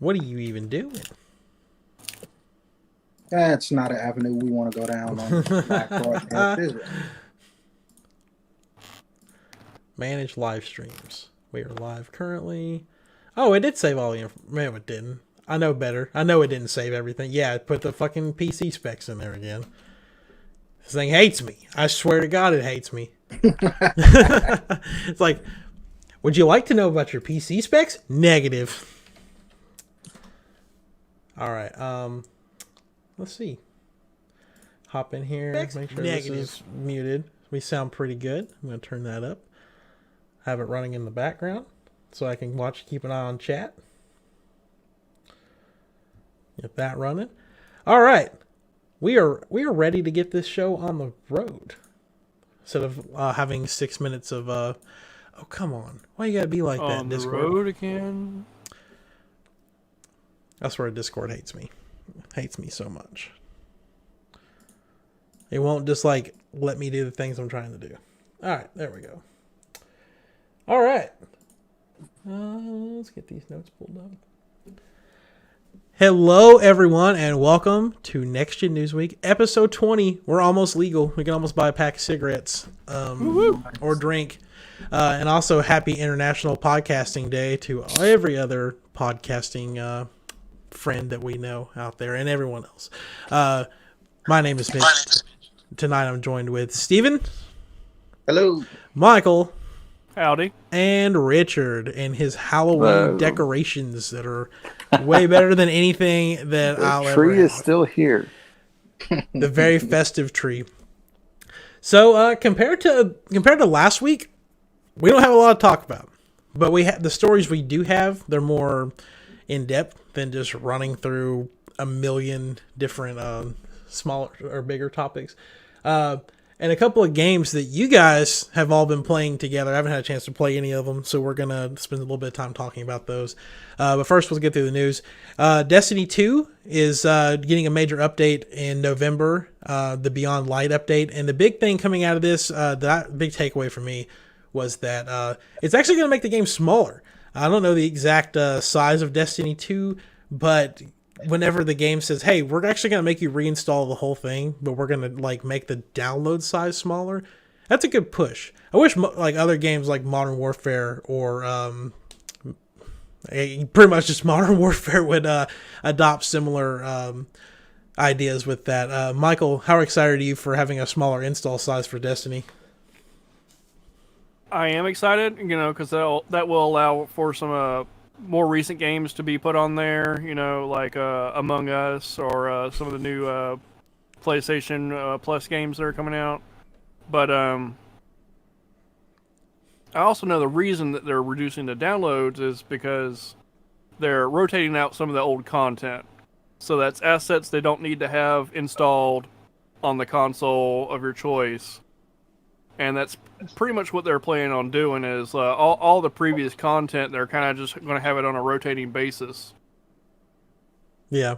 What are you even doing? That's not an avenue we want to go down on live broadcast, is it? Manage live streams. We are live currently. Oh, it did save all the information. No, it didn't. I know better. I know it didn't save everything. Yeah, it put the fucking PC specs in there again. This thing hates me. I swear to God, it hates me. It's like, would you like to know about your PC specs? Negative. All right. Let's see. Hop in here. Make sure Negative. This is muted. We sound pretty good. I'm going to turn that up. Have it running in the background so I can keep an eye on chat. Get that running. All right. We are ready to get this show on the road. Instead of having 6 minutes of oh, come on. Why you got to be like that, on Discord? On the road again? That's where Discord hates me. Hates me so much. It won't just like let me do the things I'm trying to do. All right, there we go. All right. Let's get these notes pulled up. Hello, everyone, and welcome to Next Gen Newsweek, episode 20. We're almost legal. We can almost buy a pack of cigarettes or drink. And also, happy International Podcasting Day to every other podcasting friend that we know out there and everyone else. My name is Mitch. Tonight I'm joined with Steven. Hello. Michael. Howdy. And Richard and his Halloween decorations that are way better than anything that I'll ever have. The tree is still here. The very festive tree. So compared to last week, we don't have a lot to talk about. But we have the stories we do have, they're more in depth than just running through a million different smaller or bigger topics. And a couple of games that you guys have all been playing together. I haven't had a chance to play any of them, so we're going to spend a little bit of time talking about those. But first, let's get through the news. Destiny 2 is getting a major update in November, the Beyond Light update. And the big thing coming out of this, that big takeaway for me, was that it's actually going to make the game smaller. I don't know the exact size of Destiny 2, but whenever the game says, hey, we're actually going to make you reinstall the whole thing, but we're going to like make the download size smaller, that's a good push. I wish like other games like Modern Warfare or pretty much just Modern Warfare would adopt similar ideas with that. Michael, how excited are you for having a smaller install size for Destiny? I am excited, because that will allow for some more recent games to be put on there, like Among Us or some of the new PlayStation Plus games that are coming out. But I also know the reason that they're reducing the downloads is because they're rotating out some of the old content. So that's assets they don't need to have installed on the console of your choice. And that's pretty much what they're planning on doing is all the previous content, they're kind of just going to have it on a rotating basis. Yeah.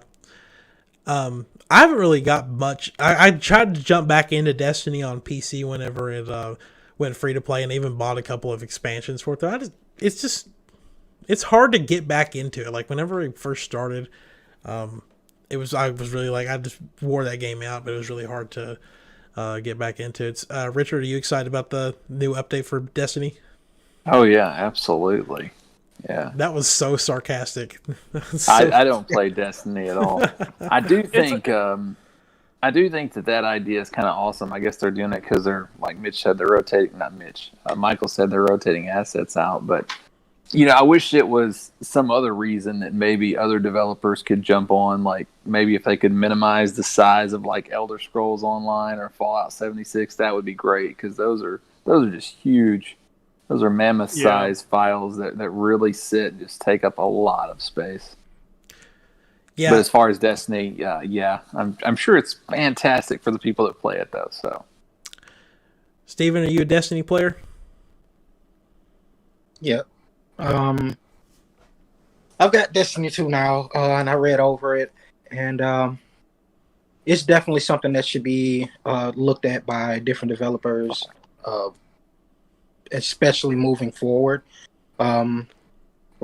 I haven't really got much. I tried to jump back into Destiny on PC whenever it went free to play and even bought a couple of expansions for it. It's hard to get back into it. Like whenever it first started, I was really like, I just wore that game out, but it was really hard to get back into it. Richard, are you excited about the new update for Destiny? Oh yeah, absolutely. Yeah. That was so sarcastic. I don't play Destiny at all. I do think that idea is kind of awesome. I guess they're doing it because they're, like Mitch said, they're rotating. Not Mitch. Michael said they're rotating assets out, but I wish it was some other reason that maybe other developers could jump on. Like maybe if they could minimize the size of like Elder Scrolls Online or Fallout 76, that would be great because those are just huge. Those are mammoth-sized files that really sit and just take up a lot of space. Yeah. But as far as Destiny, I'm sure it's fantastic for the people that play it though. So, Steven, are you a Destiny player? Yep. I've got Destiny 2 now, and I read over it, and it's definitely something that should be looked at by different developers, especially moving forward.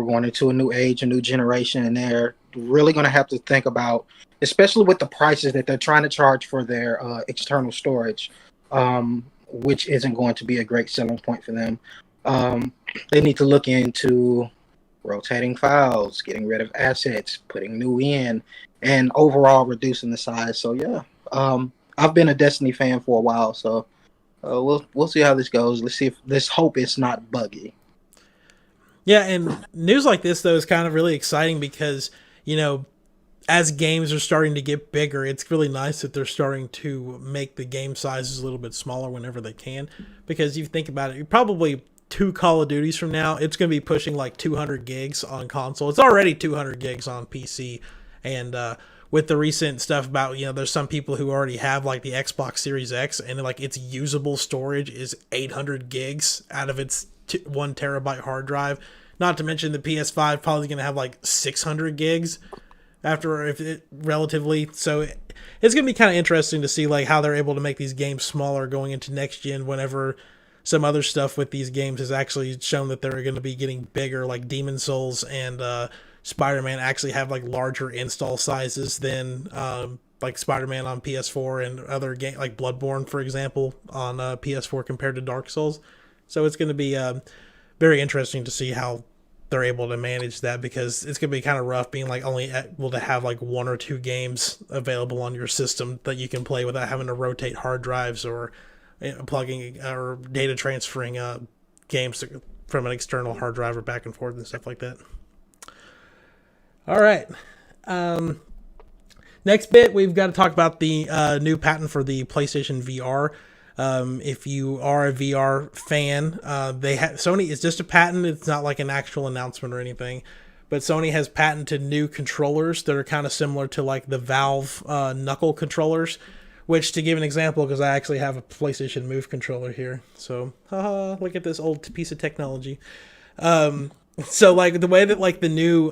We're going into a new age, a new generation, and they're really going to have to think about, especially with the prices that they're trying to charge for their external storage, which isn't going to be a great selling point for them. They need to look into rotating files, getting rid of assets, putting new in, and overall reducing the size. So yeah, I've been a Destiny fan for a while, so we'll see how this goes. Let's hope it's not buggy. Yeah, and news like this though is kind of really exciting because, you know, as games are starting to get bigger, it's really nice that they're starting to make the game sizes a little bit smaller whenever they can. Because you think about it, you're probably 2 Call of Duties from now, it's going to be pushing like 200 gigs on console. It's already 200 gigs on PC. And with the recent stuff about, you know, there's some people who already have like the Xbox Series X, and like its usable storage is 800 gigs out of its 1 terabyte hard drive. Not to mention the PS5 probably going to have like 600 gigs after, if it relatively. So it's going to be kind of interesting to see like how they're able to make these games smaller going into next gen, whenever some other stuff with these games has actually shown that they're going to be getting bigger, like Demon Souls and Spider-Man actually have like larger install sizes than like Spider-Man on PS4 and other games like Bloodborne, for example, on PS4 compared to Dark Souls. So it's going to be very interesting to see how they're able to manage that, because it's going to be kind of rough being like only able to have like 1 or 2 games available on your system that you can play without having to rotate hard drives or plugging or data transferring games from an external hard drive or back and forth and stuff like that. All right. Next bit, we've got to talk about the new patent for the PlayStation VR. If you are a VR fan, Sony is just a patent. It's not like an actual announcement or anything, but Sony has patented new controllers that are kind of similar to like the Valve knuckle controllers, which, to give an example, because I actually have a PlayStation Move controller here. So, look at this old piece of technology. So like the way that like the new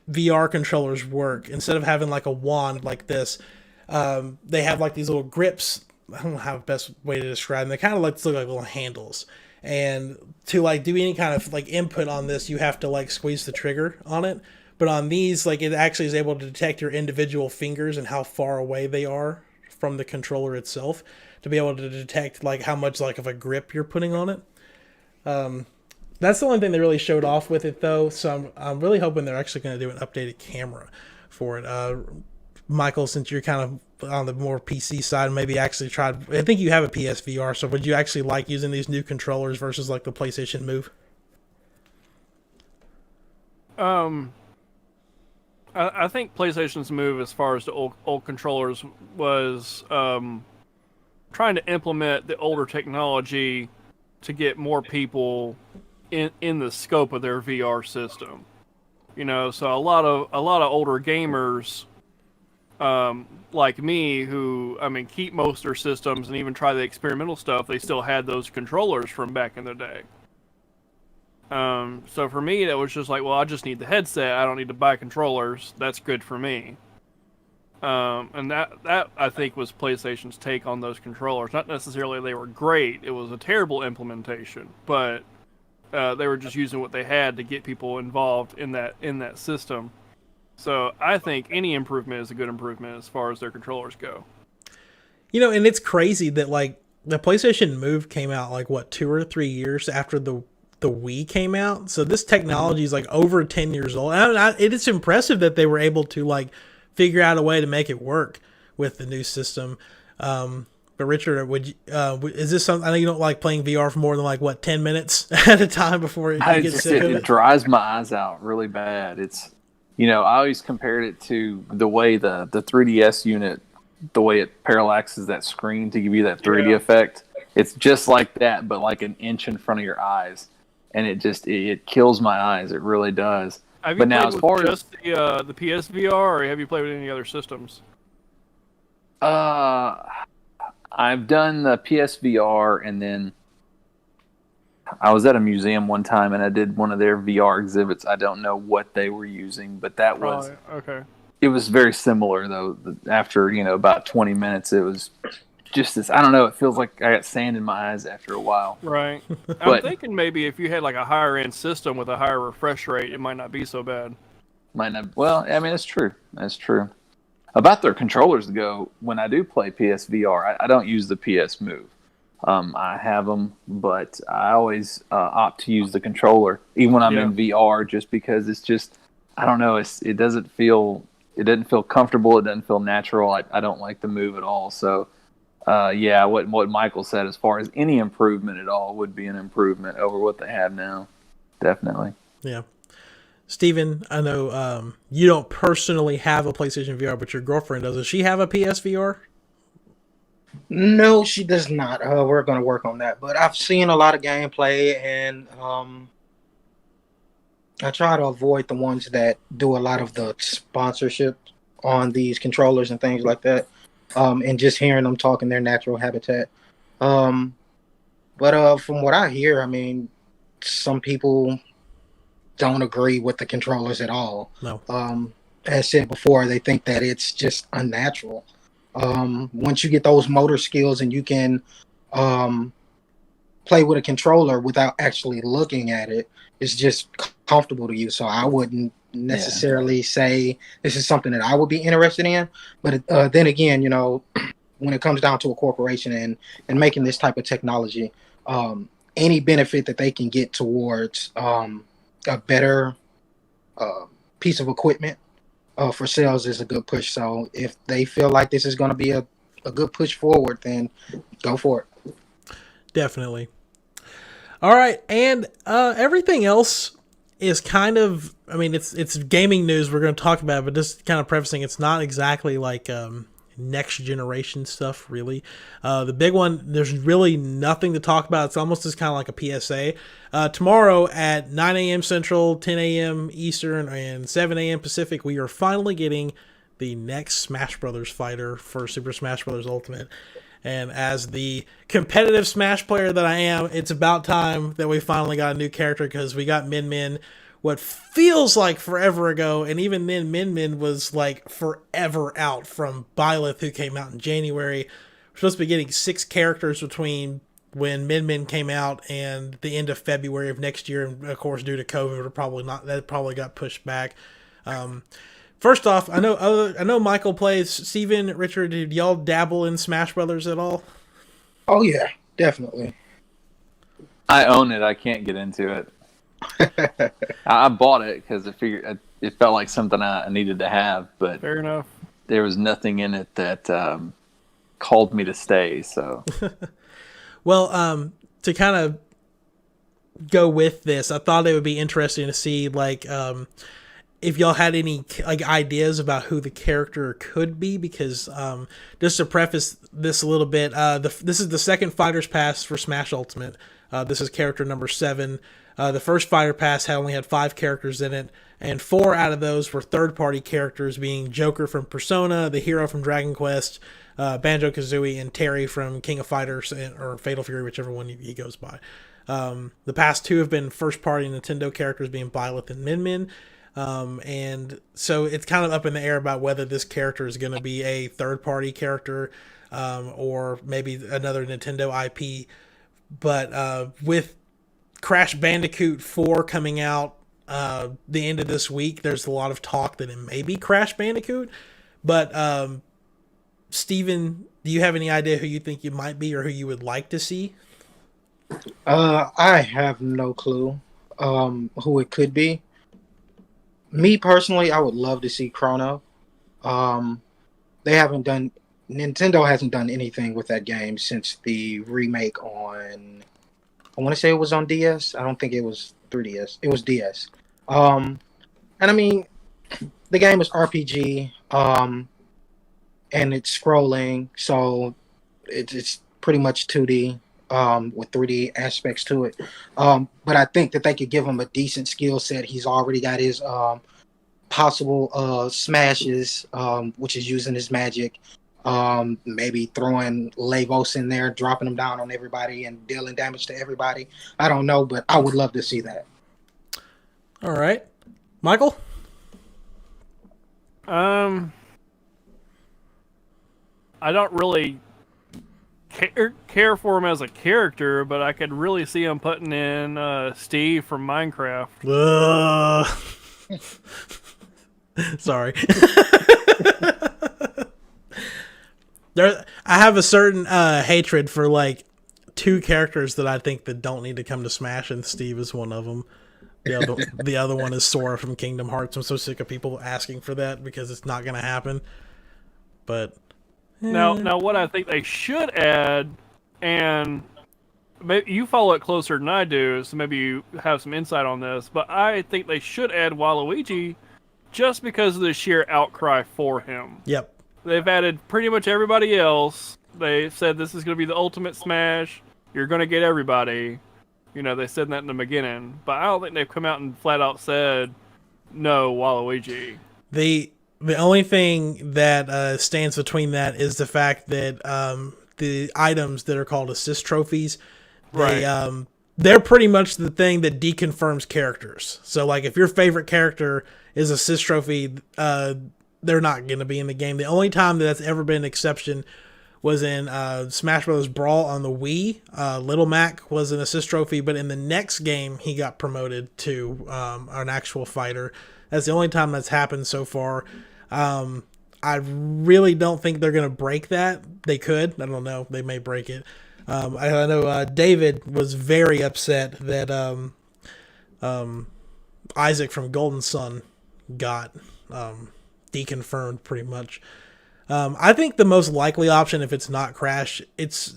VR controllers work, instead of having like a wand like this, they have like these little grips. I don't know how the best way to describe them. They kind of look like little handles. And to like do any kind of like input on this, you have to like squeeze the trigger on it. But on these, like it actually is able to detect your individual fingers and how far away they are from the controller itself, to be able to detect like how much like of a grip you're putting on it. That's the only thing they really showed off with it though. So I'm really hoping they're actually going to do an updated camera for it. Michael, since you're kind of on the more PC side, maybe actually tried. I think you have a PSVR, so would you actually like using these new controllers versus like the PlayStation Move? I think PlayStation's Move, as far as the old controllers, was trying to implement the older technology to get more people in the scope of their VR system. You know, so a lot of older gamers, like me, who, I mean, keep most of their systems and even try the experimental stuff, they still had those controllers from back in the day. So for me, that was just like, well, I just need the headset. I don't need to buy controllers. That's good for me. And that I think was PlayStation's take on those controllers. Not necessarily they were great. It was a terrible implementation, but they were just using what they had to get people involved in that system. So I think any improvement is a good improvement as far as their controllers go. You know, and it's crazy that like the PlayStation Move came out like what, 2 or 3 years after the Wii came out. So this technology is like over 10 years old. And it is impressive that they were able to like figure out a way to make it work with the new system. But Richard, is this something? I know you don't like playing VR for more than like what, 10 minutes at a time before you get sick of it. It dries my eyes out really bad. It's, you know, I always compared it to the way the 3DS unit, the way it parallaxes that screen to give you that 3D effect. It's just like that, but like an inch in front of your eyes. And it kills my eyes. It really does. Have you played with just the PSVR, or have you played with any other systems? I've done the PSVR, and then I was at a museum one time, and I did one of their VR exhibits. I don't know what they were using, but that was okay. It was very similar, though. After about 20 minutes, it was just this. I don't know. It feels like I got sand in my eyes after a while. Right. I'm But thinking maybe if you had like a higher end system with a higher refresh rate, it might not be so bad. might not. Well, I mean, it's true. That's true. About their controllers, though, when I do play PSVR, I don't use the PS Move. I have them, but I always opt to use the controller, even when I'm in VR, just because it's just, I don't know, it doesn't feel comfortable. It doesn't feel natural. I don't like the Move at all. So, what Michael said, as far as any improvement at all, would be an improvement over what they have now. Definitely. Yeah. Steven, I know you don't personally have a PlayStation VR, but your girlfriend does. Does she have a PSVR? No, she does not. We're going to work on that. But I've seen a lot of gameplay, and I try to avoid the ones that do a lot of the sponsorship on these controllers and things like that, and just hearing them talk in their natural habitat. But from what I hear, I mean, some people don't agree with the controllers at all. No. As said before, they think that it's just unnatural. Once you get those motor skills and you can play with a controller without actually looking at it, it's just comfortable to you. So I wouldn't necessarily say this is something that I would be interested in. But then again, when it comes down to a corporation and making this type of technology, any benefit that they can get towards a better piece of equipment for sales is a good push. So if they feel like this is going to be a good push forward, then go for it. Definitely. All right, and everything else is kind of, I mean, it's gaming news we're going to talk about, but just kind of prefacing, it's not exactly like next generation stuff, really. The big one, there's really nothing to talk about. It's almost just kind of like a PSA. Tomorrow at 9 a.m. Central, 10 a.m. Eastern, and 7 a.m. Pacific, we are finally getting the next Smash Brothers fighter for Super Smash Brothers Ultimate. And as the competitive Smash player that I am, it's about time that we finally got a new character, because we got Min Min what feels like forever ago, and even then Min Min was like forever out from Byleth, who came out in January. We're supposed to be getting 6 characters between when Min Min came out and the end of February of next year, and of course due to COVID, that probably got pushed back. First off, I know Michael plays. Steven, Richard, did y'all dabble in Smash Brothers at all? Oh yeah, definitely. I own it. I can't get into it. I bought it because I figured it felt like something I needed to have, but Fair enough. there was nothing in it that called me to stay. So, well, to kind of go with this, I thought it would be interesting to see if y'all had any ideas about who the character could be, because just to preface this a little bit, this is the second Fighter's Pass for Smash Ultimate. This is character number 7. The first Fighter Pass only had 5 characters in it, and 4 out of those were third-party characters, being Joker from Persona, the hero from Dragon Quest, Banjo-Kazooie, and Terry from King of Fighters, or Fatal Fury, whichever one he goes by. The past 2 have been first-party Nintendo characters, being Byleth and Min Min. And so it's kind of up in the air about whether this character is going to be a third-party character, or maybe another Nintendo IP. But with Crash Bandicoot 4 coming out the end of this week, there's a lot of talk that it may be Crash Bandicoot. But Steven, do you have any idea who you think it might be, or who you would like to see? I have no clue who it could be. Me personally, I would love to see Chrono. Nintendo hasn't done anything with that game since the remake on, I want to say it was on DS. I don't think it was 3DS. It was DS. And I mean, the game is RPG, and it's scrolling, so it's pretty much 2D. With 3D aspects to it. But I think that they could give him a decent skill set. He's already got his possible smashes, which is using his magic. Maybe throwing Lavos in there, dropping them down on everybody and dealing damage to everybody. I don't know, but I would love to see that. All right. Michael? I don't really care for him as a character, but I could really see him putting in Steve from Minecraft. Sorry. I have a certain hatred for like two characters that I think that don't need to come to Smash, and Steve is one of them. The other one is Sora from Kingdom Hearts. I'm so sick of people asking for that because it's not going to happen. But now, what I think they should add, and maybe you follow it closer than I do, so maybe you have some insight on this. But I think they should add Waluigi, just because of the sheer outcry for him. Yep. They've added pretty much everybody else. They said this is going to be the ultimate Smash. You're going to get everybody. You know, they said that in the beginning. But I don't think they've come out and flat out said, no, Waluigi. The only thing that stands between that is the fact that the items that are called assist trophies, they're pretty much the thing that deconfirms characters. So, like, if your favorite character is assist trophy, they're not going to be in the game. The only time that's ever been an exception was in Smash Bros. Brawl on the Wii. Little Mac was an assist trophy, but in the next game, he got promoted to an actual fighter. That's the only time that's happened so far. I really don't think they're going to break that. They could. I don't know. They may break it. I know David was very upset that Isaac from Golden Sun got deconfirmed pretty much. I think the most likely option, if it's not Crash, it's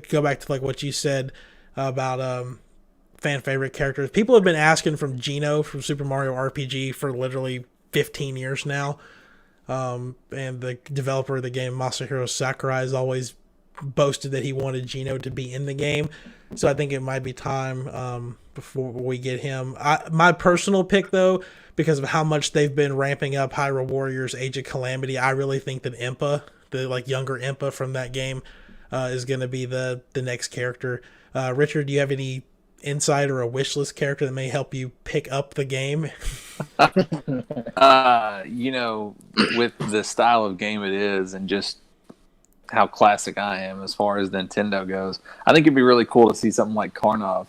go back to like what you said about fan favorite characters. People have been asking from Geno from Super Mario RPG for literally 15 years now. And the developer of the game, Masahiro Sakurai, has always boasted that he wanted Geno to be in the game. So I think it might be time before we get him. My personal pick, though, because of how much they've been ramping up Hyrule Warriors Age of Calamity, I really think that Impa, the like younger Impa from that game, is going to be the next character. Richard, do you have any insight or a wish list character that may help you pick up the game? You know, with the style of game it is and just how classic I am as far as Nintendo goes, I think it'd be really cool to see something like Karnov.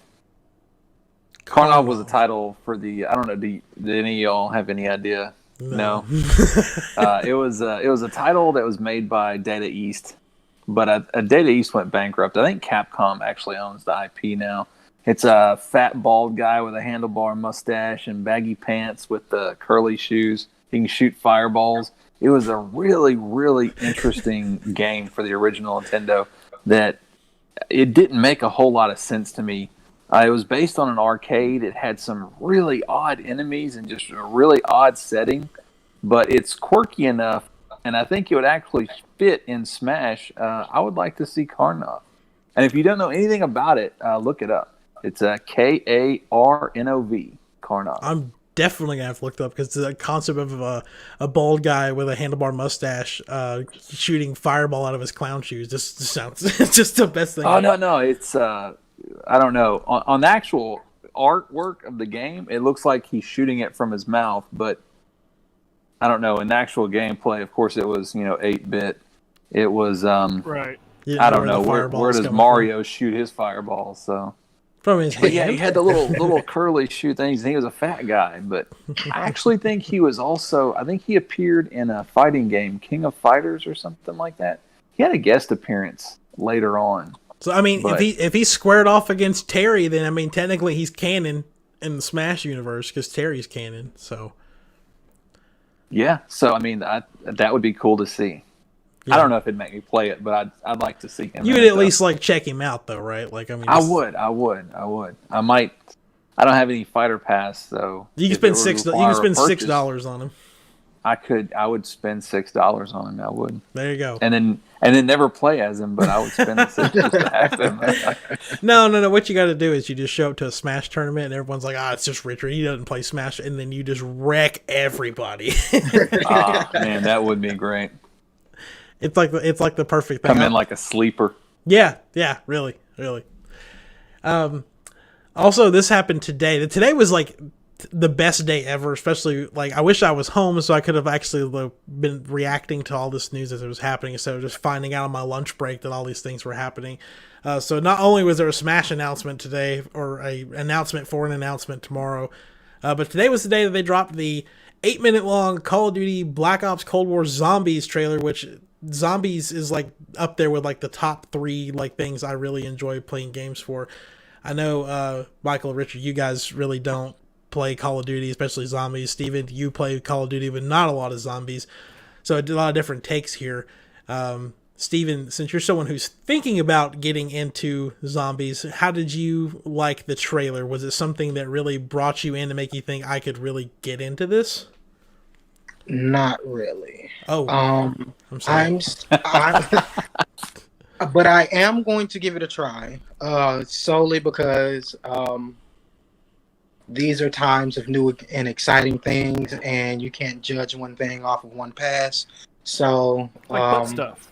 Karnov was a title for the, I don't know, did any of y'all have any idea? No. It was a title that was made by Data East, but Data East went bankrupt. I think Capcom actually owns the IP now. It's a fat, bald guy with a handlebar mustache and baggy pants with the curly shoes. He can shoot fireballs. It was a really, really interesting game for the original Nintendo that it didn't make a whole lot of sense to me. It was based on an arcade. It had some really odd enemies and just a really odd setting, but it's quirky enough, and I think it would actually fit in Smash. I would like to see Karnov. And if you don't know anything about it, look it up. It's Karnov, Karnov. I'm definitely going to have to look it up because the concept of a bald guy with a handlebar mustache shooting fireball out of his clown shoes just sounds it's just the best thing. Oh, no. It's... I don't know. On the actual artwork of the game, it looks like he's shooting it from his mouth, but I don't know. In the actual gameplay, of course, it was 8-bit. It was right. I don't know where does Mario shoot his fireballs. So from his hand. But yeah, he had the little curly shoe things, and he was a fat guy. But I actually think he was also. I think he appeared in a fighting game, King of Fighters, or something like that. He had a guest appearance later on. So I mean, if he squared off against Terry, then I mean technically he's canon in the Smash universe because Terry's canon. So yeah, so I mean that would be cool to see. Yeah. I don't know if it'd make me play it, but I'd like to see him. You would at least like check him out though, right? Like I mean, I would. I might. I don't have any fighter pass, so you can spend $6 on him. I would spend $6 on him. I would. There you go. And then never play as him, but I would spend $6 just to have him. No. What you got to do is you just show up to a Smash tournament, and everyone's like, "Ah, it's just Richard. He doesn't play Smash," and then you just wreck everybody. Man, that would be great. It's like the perfect thing. Come in like a sleeper. Yeah, really. Also, this happened today. Today was like the best day ever, especially like I wish I was home so I could have actually been reacting to all this news as it was happening instead of just finding out on my lunch break that all these things were happening. So not only was there a Smash announcement today, or a announcement for an announcement tomorrow, but today was the day that they dropped the 8-minute long Call of Duty Black Ops Cold War Zombies trailer, which Zombies is like up there with like the top 3 like things I really enjoy playing games for. I know Michael and Richard, you guys really don't play Call of Duty, especially Zombies. Steven, you play Call of Duty, but not a lot of Zombies. So I did a lot of different takes here. Steven, since you're someone who's thinking about getting into Zombies, how did you like the trailer? Was it something that really brought you in to make you think I could really get into this? Not really. Oh, I'm sorry. But I am going to give it a try, solely because these are times of new and exciting things, and you can't judge one thing off of one pass. So, like butt stuff.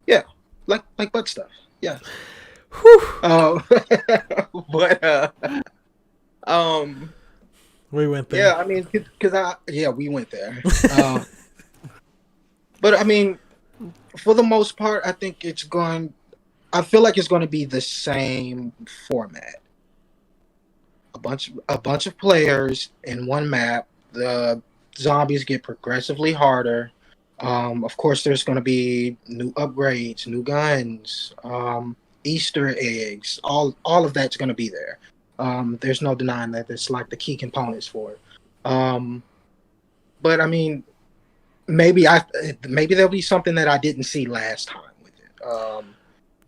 Yeah, like butt stuff. Yeah. But we went there. Yeah, I mean, we went there. But I mean, for the most part, I think I feel like it's going to be the same format. A bunch of players in one map. The zombies get progressively harder. Of course, there's going to be new upgrades, new guns, Easter eggs. All of that's going to be there. There's no denying that. It's like the key components for it. But I mean, maybe there'll be something that I didn't see last time with it.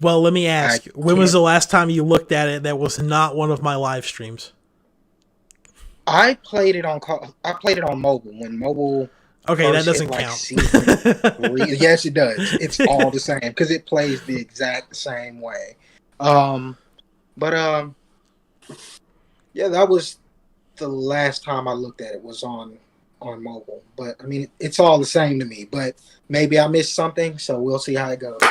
Well, let me ask, when was the last time you looked at it that was not one of my live streams? I played it on mobile when mobile. Okay, that doesn't count. Yes, it does. It's all the same because it plays the exact same way. But yeah, that was the last time I looked at it was on mobile. But I mean, it's all the same to me. But maybe I missed something, so we'll see how it goes.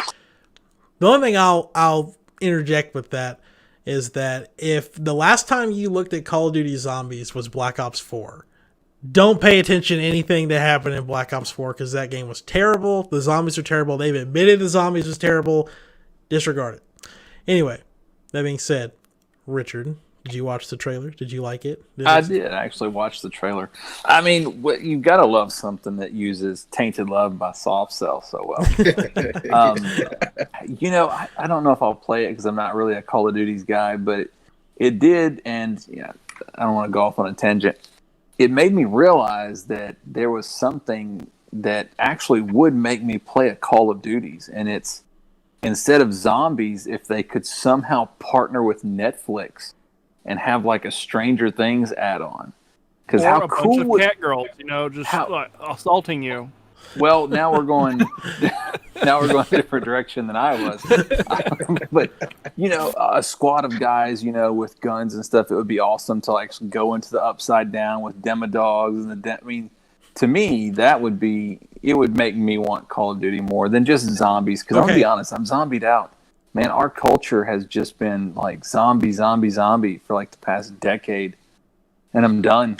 The only thing I'll interject with that is that if the last time you looked at Call of Duty Zombies was Black Ops 4, don't pay attention to anything that happened in Black Ops 4 because that game was terrible. The zombies are terrible. They've admitted the zombies was terrible. Disregard it. Anyway, that being said, Richard, did you watch the trailer? Did you like it? I did actually watch the trailer. I mean, you've got to love something that uses Tainted Love by Soft Cell so well. You know, I don't know if I'll play it because I'm not really a Call of Duty's guy, but it did, and yeah, I don't want to go off on a tangent. It made me realize that there was something that actually would make me play a Call of Duty's, and it's instead of zombies, if they could somehow partner with Netflix and have like a Stranger Things add-on. Because how a cool bunch of cat girls, like assaulting you. Well, now we're going a different direction than I was. But you know, a squad of guys, you know, with guns and stuff, it would be awesome to like go into the Upside Down with demodogs and I mean, to me, it would make me want Call of Duty more than just zombies. Because I'm gonna be honest, I'm zombied out. Man, our culture has just been like zombie for like the past decade, and I'm done.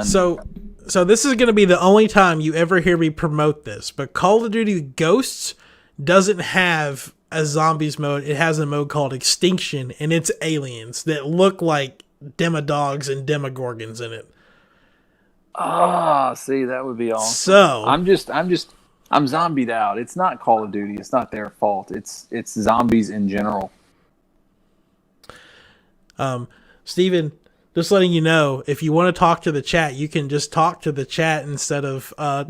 So this is going to be the only time you ever hear me promote this, but Call of Duty Ghosts doesn't have a zombies mode. It has a mode called Extinction, and it's aliens that look like demodogs and demogorgons in it. See, that would be awesome. So I'm zombied out. It's not Call of Duty. It's not their fault. It's zombies in general. Steven, just letting you know, if you want to talk to the chat, you can just talk to the chat instead of. Well,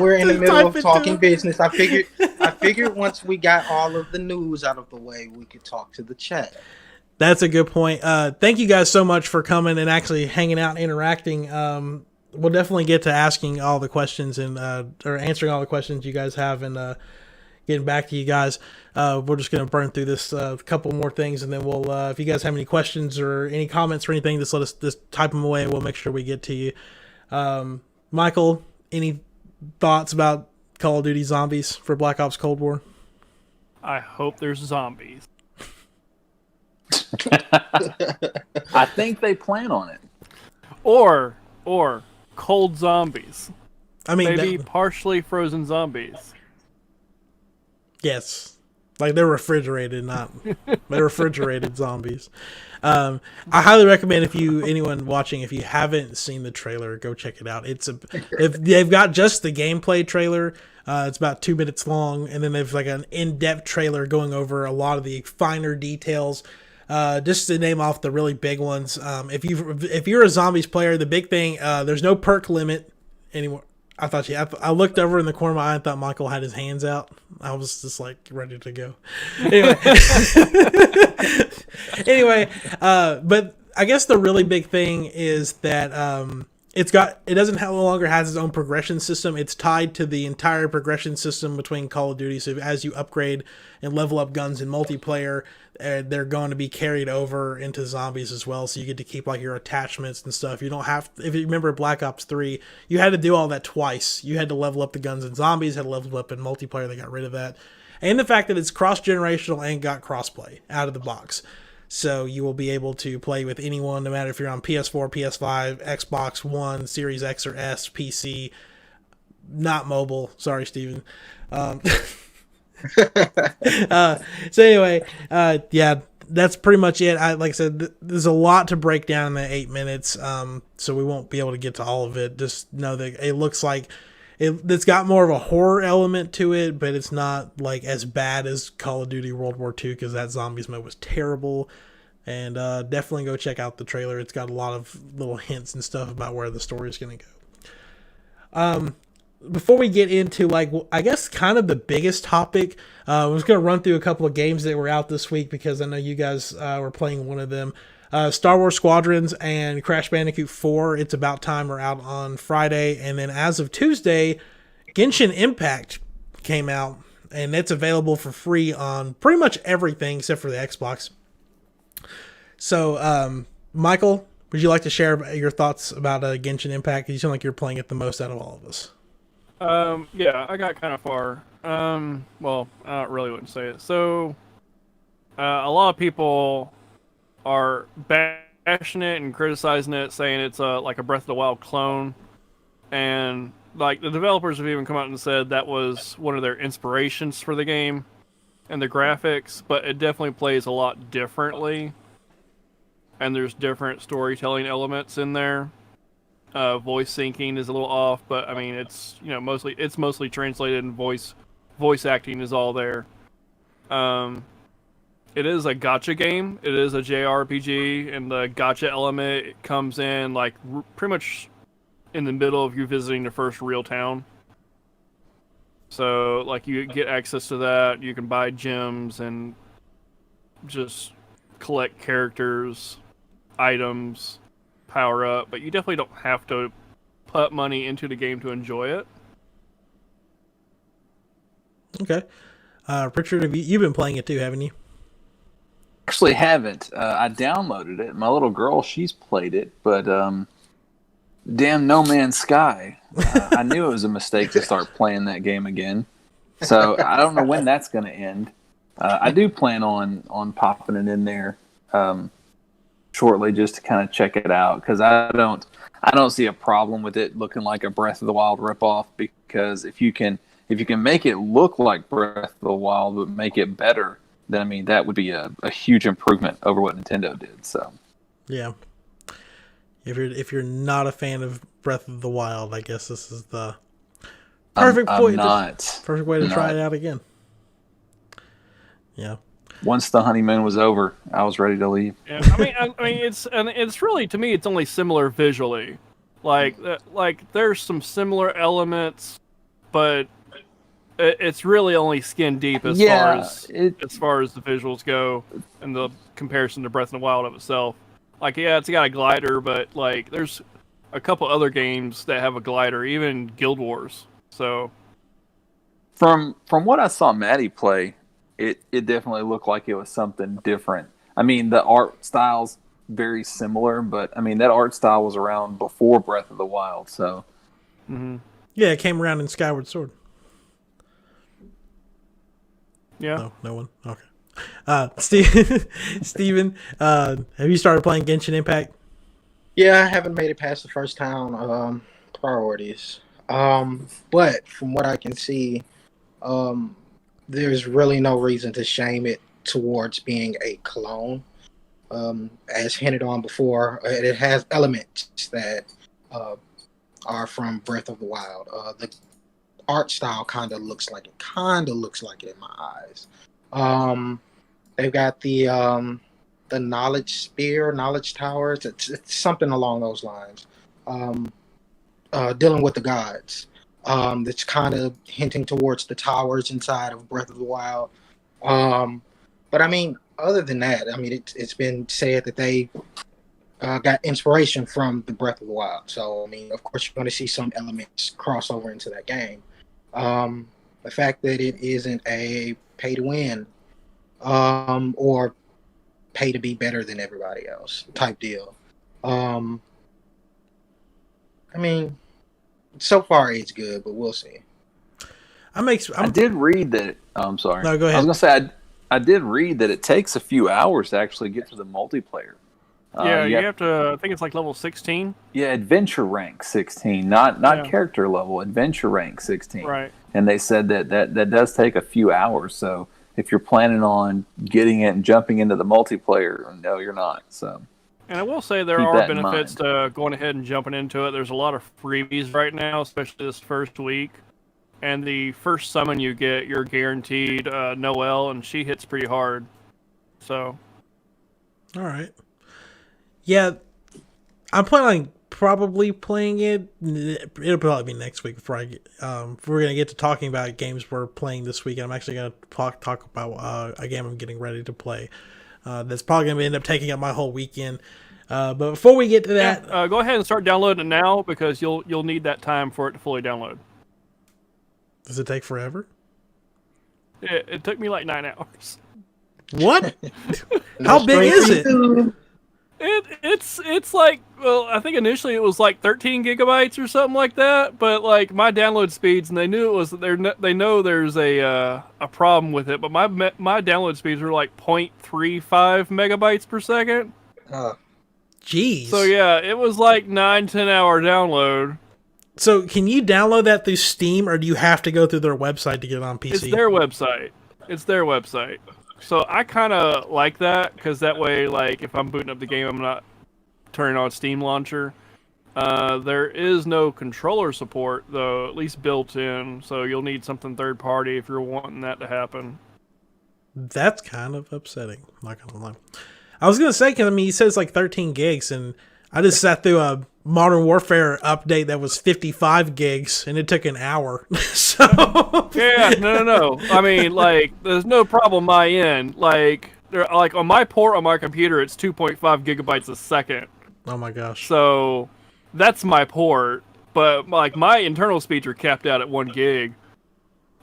we're in the middle of talking business. I figured once we got all of the news out of the way, we could talk to the chat. That's a good point. Thank you guys so much for coming and actually hanging out and interacting. We'll definitely get to asking all the questions and or answering all the questions you guys have and getting back to you guys. We're just going to burn through this couple more things, and then we'll if you guys have any questions or any comments or anything, just type them away and we'll make sure we get to you. Michael, any thoughts about Call of Duty Zombies for Black Ops Cold War? I hope there's zombies. I think they plan on it. Or cold zombies. I mean, Maybe partially frozen zombies. yes, like they're refrigerated, they're refrigerated zombies. I highly recommend anyone watching, if you haven't seen the trailer, go check it out. If they've got just the gameplay trailer, it's about 2 minutes long, and then they've like an in-depth trailer going over a lot of the finer details. Just to name off the really big ones. If you're a zombies player, the big thing, there's no perk limit anymore. I looked over in the corner of my eye and thought Michael had his hands out. I was just like ready to go. Anyway, but I guess the really big thing is that it doesn't no longer has its own progression system. It's tied to the entire progression system between Call of Duty. So as you upgrade and level up guns in multiplayer, they're going to be carried over into zombies as well. So you get to keep like your attachments and stuff. You don't have, if you remember Black Ops 3, you had to do all that twice. You had to level up the guns in zombies, had to level up in multiplayer. They got rid of that. And the fact that it's cross-generational and got crossplay out of the box. So you will be able to play with anyone, no matter if you're on PS4, PS5, Xbox One, Series X or S, PC, not mobile. Sorry, Steven. So anyway, yeah, that's pretty much it. Like I said, there's a lot to break down in the 8 minutes, so we won't be able to get to all of it. Just know that it looks like it's got more of a horror element to it, but it's not like as bad as Call of Duty World War II, because that zombies mode was terrible. And definitely go check out the trailer. It's got a lot of little hints and stuff about where the story is going to go. Before we get into, like, I guess kind of the biggest topic, I was going to run through a couple of games that were out this week, because I know you guys were playing one of them. Star Wars Squadrons and Crash Bandicoot 4, It's About Time, are out on Friday. And then as of Tuesday, Genshin Impact came out, and it's available for free on pretty much everything except for the Xbox. So, Michael, would you like to share your thoughts about Genshin Impact? You sound like you're playing it the most out of all of us. Yeah, I got kind of far. Well, I really wouldn't say it. So, a lot of people are bashing it and criticizing it, saying it's like a Breath of the Wild clone. And, like, the developers have even come out and said that was one of their inspirations for the game and the graphics, but it definitely plays a lot differently. And there's different storytelling elements in there. Voice syncing is a little off, but I mean it's mostly translated, and voice acting is all there. It is a gacha game. It is a JRPG, and the gacha element comes in like pretty much in the middle of you visiting the first real town. So like you get access to that. You can buy gems and just collect characters, items, power up, but you definitely don't have to put money into the game to enjoy it. Okay. Richard, you've been playing it too, haven't you? Actually haven't. I downloaded it. My little girl, she's played it, but damn No Man's Sky. I knew it was a mistake to start playing that game again. So I don't know when that's going to end. I do plan on popping it in there shortly, just to kind of check it out, because I don't see a problem with it looking like a Breath of the Wild ripoff, because if you can make it look like Breath of the Wild but make it better, then I mean that would be a huge improvement over what Nintendo did. So yeah, if you're not a fan of Breath of the Wild, I guess this is the perfect way to try it out again. Yeah. Once the honeymoon was over, I was ready to leave. Yeah, I mean, it's really, to me, it's only similar visually. Like there's some similar elements, but it's really only skin deep as far as the visuals go, and the comparison to Breath of the Wild of itself. Like, yeah, it's got a glider, but like there's a couple other games that have a glider, even Guild Wars. So, from what I saw Maddie play, it definitely looked like it was something different. I mean, the art style's very similar, but I mean that art style was around before Breath of the Wild, so. Mm-hmm. Yeah, it came around in Skyward Sword. Yeah. No one. Okay. Steven, have you started playing Genshin Impact? Yeah, I haven't made it past the first town priorities. But from what I can see, um, there's really no reason to shame it towards being a clone. As hinted on before, it has elements that uh, are from Breath of the Wild. The art style kind of looks like it. Kind of looks like it in my eyes. They've got the knowledge spear, knowledge towers. It's something along those lines. Dealing with the gods. That's kind of hinting towards the towers inside of Breath of the Wild. But I mean, other than that, I mean, it's been said that they got inspiration from the Breath of the Wild. So I mean, of course, you're going to see some elements cross over into that game. The fact that it isn't a pay to win or pay to be better than everybody else type deal. I mean, so far it's good, but we'll see. I did read that. I'm sorry. No, go ahead. I was going to say I did read that it takes a few hours to actually get to the multiplayer. You have to. I think it's like level 16. Yeah, adventure rank 16, not character level. Adventure rank 16. Right. And they said that does take a few hours. So if you're planning on getting it and jumping into the multiplayer, no, you're not. So. And I will say there are benefits to going ahead and jumping into it. There's a lot of freebies right now, especially this first week. And the first summon you get, you're guaranteed Noelle, and she hits pretty hard. So. All right. Yeah, I'm probably playing it. It'll probably be next week before I get. If we're gonna get to talking about games we're playing this week, I'm actually gonna talk about a game I'm getting ready to play. That's probably gonna end up taking up my whole weekend. But before we get to that, go ahead and start downloading it now because you'll need that time for it to fully download. Does it take forever? It took me like 9 hours. What? How big is it? It's like, well, I think initially it was like 13 gigabytes or something like that, but like my download speeds, and they knew it was they know there's a problem with it, but my download speeds were like 0.35 megabytes per second. Jeez. So yeah, it was like 9-10 hour download. So can you download that through Steam, or do you have to go through their website to get it on PC? It's their website. So I kind of like that because that way, like, if I'm booting up the game, I'm not turning on Steam Launcher. There is no controller support, though, at least built in. So you'll need something third party if you're wanting that to happen. That's kind of upsetting. Not gonna lie. I was gonna say, because I mean, he says like 13 gigs, and I just sat through a Modern Warfare update that was 55 gigs, and it took an hour. So yeah, no. I mean, like, there's no problem on my end. Like on my port on my computer, it's 2.5 gigabytes a second. Oh my gosh. So that's my port, but like my internal speeds are capped out at 1 gig.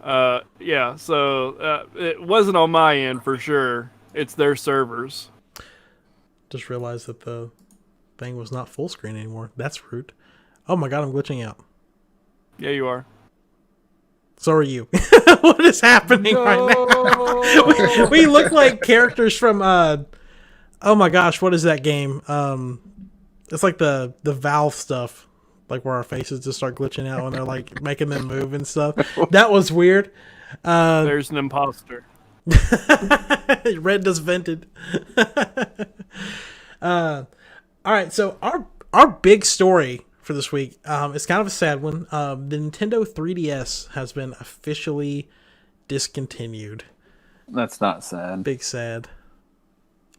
Yeah. So it wasn't on my end for sure. It's their servers. Just realized that the thing was not full screen anymore. That's rude. Oh my god, I'm glitching out. Yeah, you are. So are you. What is happening right now? we look like characters from oh my gosh, what is that game? It's like the Valve stuff, like where our faces just start glitching out when they're like making them move and stuff. That was weird. There's an imposter. Red just vented. All right, so our big story for this week is kind of a sad one. The Nintendo 3DS has been officially discontinued. That's not sad. Big sad.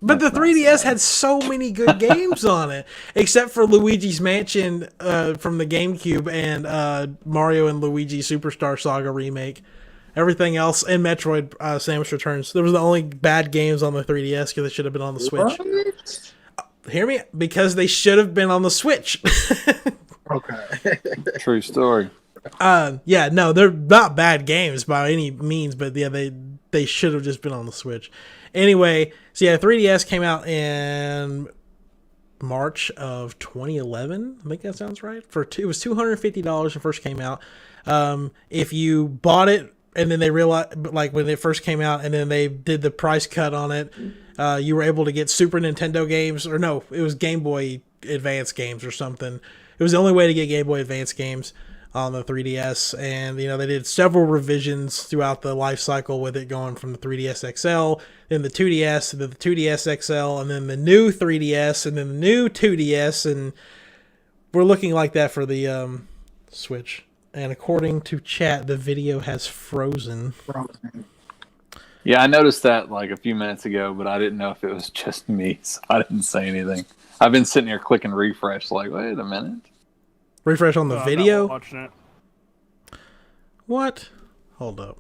But the 3DS had so many good games on it, except for Luigi's Mansion from the GameCube and Mario and Luigi Superstar Saga Remake. Everything else, and Metroid Samus Returns. Those were the only bad games on the 3DS because they should have been on the Switch. What? Hear me? Because they should have been on the Switch. Okay. True story. Yeah, no, they're not bad games by any means, but yeah, they should have just been on the Switch. Anyway, so yeah, 3DS came out in March of 2011. I think that sounds right. It was $250 when it first came out. If you bought it and then they realized, like when it first came out, and then they did the price cut on it. You were able to get Super Nintendo games, or no, it was Game Boy Advance games or something. It was the only way to get Game Boy Advance games on the 3DS, and they did several revisions throughout the life cycle with it, going from the 3DS XL, then the 2DS, and then the 2DS XL, and then the new 3DS, and then the new 2DS, and we're looking like that for the Switch. And according to chat, the video has frozen. Yeah, I noticed that like a few minutes ago, but I didn't know if it was just me, so I didn't say anything. I've been sitting here clicking refresh, like, wait a minute. Refresh on the video? I'm not watching it. What? Hold up.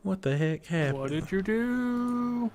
What the heck happened? What did you do?